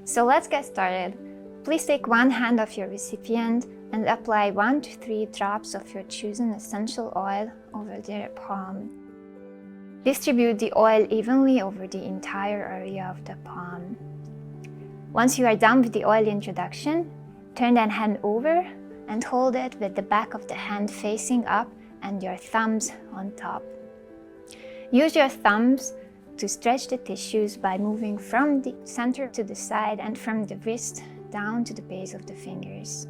So let's get started. Please take one hand of your recipient and apply 1 to 3 drops of your chosen essential oil over their palm. Distribute the oil evenly over the entire area of the palm. Once you are done with the oil introduction, turn that hand over and hold it with the back of the hand facing up and your thumbs on top. Use your thumbs to stretch the tissues by moving from the center to the side and from the wrist down to the base of the fingers.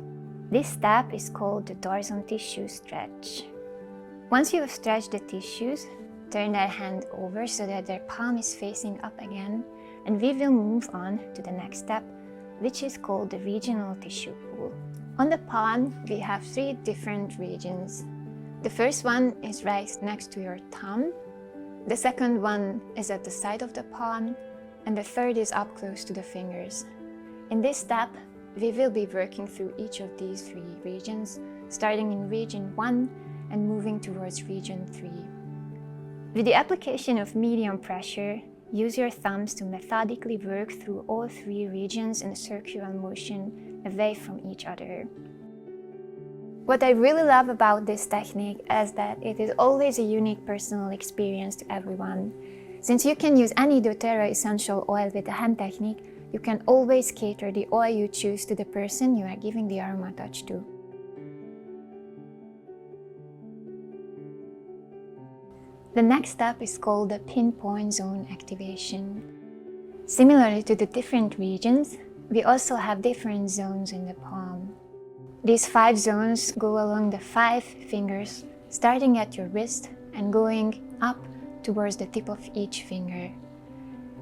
This step is called the dorsal tissue stretch. Once you have stretched the tissues, turn that hand over so that their palm is facing up again, and we will move on to the next step, which is called the regional tissue pull. On the palm, we have 3 different regions. The first one is right next to your thumb. The second one is at the side of the palm, and the third is up close to the fingers. In this step, we will be working through each of these 3 regions, starting in region 1 and moving towards region 3. With the application of medium pressure, use your thumbs to methodically work through all 3 regions in a circular motion away from each other. What I really love about this technique is that it is always a unique personal experience to everyone. Since you can use any doTERRA essential oil with the hand technique, you can always cater the oil you choose to the person you are giving the AromaTouch to. The next step is called the pinpoint zone activation. Similarly to the different regions, we also have different zones in the palm. These 5 zones go along the 5 fingers, starting at your wrist and going up towards the tip of each finger.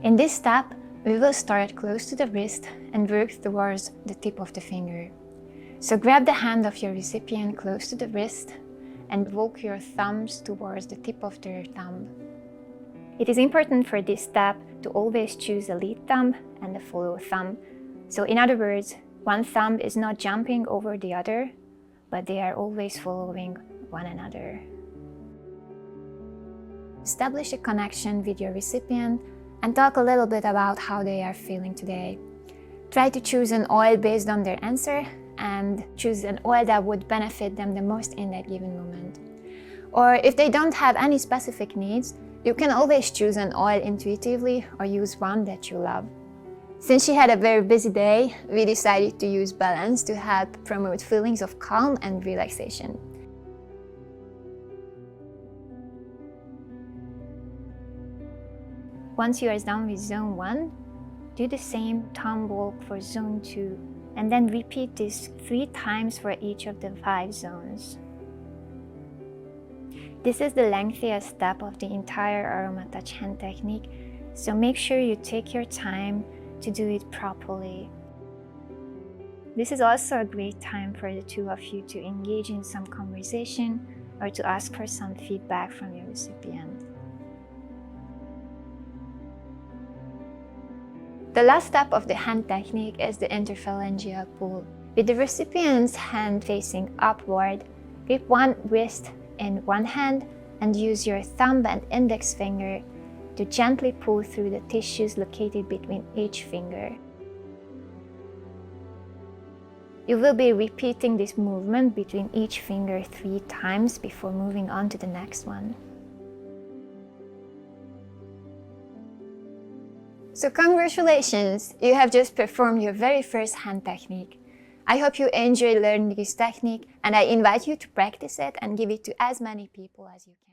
In this step, we will start close to the wrist and work towards the tip of the finger. So grab the hand of your recipient close to the wrist and walk your thumbs towards the tip of their thumb. It is important for this step to always choose a lead thumb and a follow thumb. So in other words, one thumb is not jumping over the other, but they are always following one another. Establish a connection with your recipient and talk a little bit about how they are feeling today. Try to choose an oil based on their answer and choose an oil that would benefit them the most in that given moment. Or if they don't have any specific needs, you can always choose an oil intuitively or use one that you love. Since she had a very busy day, we decided to use balance to help promote feelings of calm and relaxation. Once you are done with zone 1, do the same thumb walk for zone 2, and then repeat this 3 times for each of the 5 zones. This is the lengthiest step of the entire AromaTouch hand technique, so make sure you take your time to do it properly. This is also a great time for the 2 of you to engage in some conversation or to ask for some feedback from your recipient. The last step of the hand technique is the interphalangeal pull. With the recipient's hand facing upward, grip one wrist in one hand and use your thumb and index finger to gently pull through the tissues located between each finger. You will be repeating this movement between each finger 3 times before moving on to the next one. So congratulations! You have just performed your very first hand technique. I hope you enjoyed learning this technique, and I invite you to practice it and give it to as many people as you can.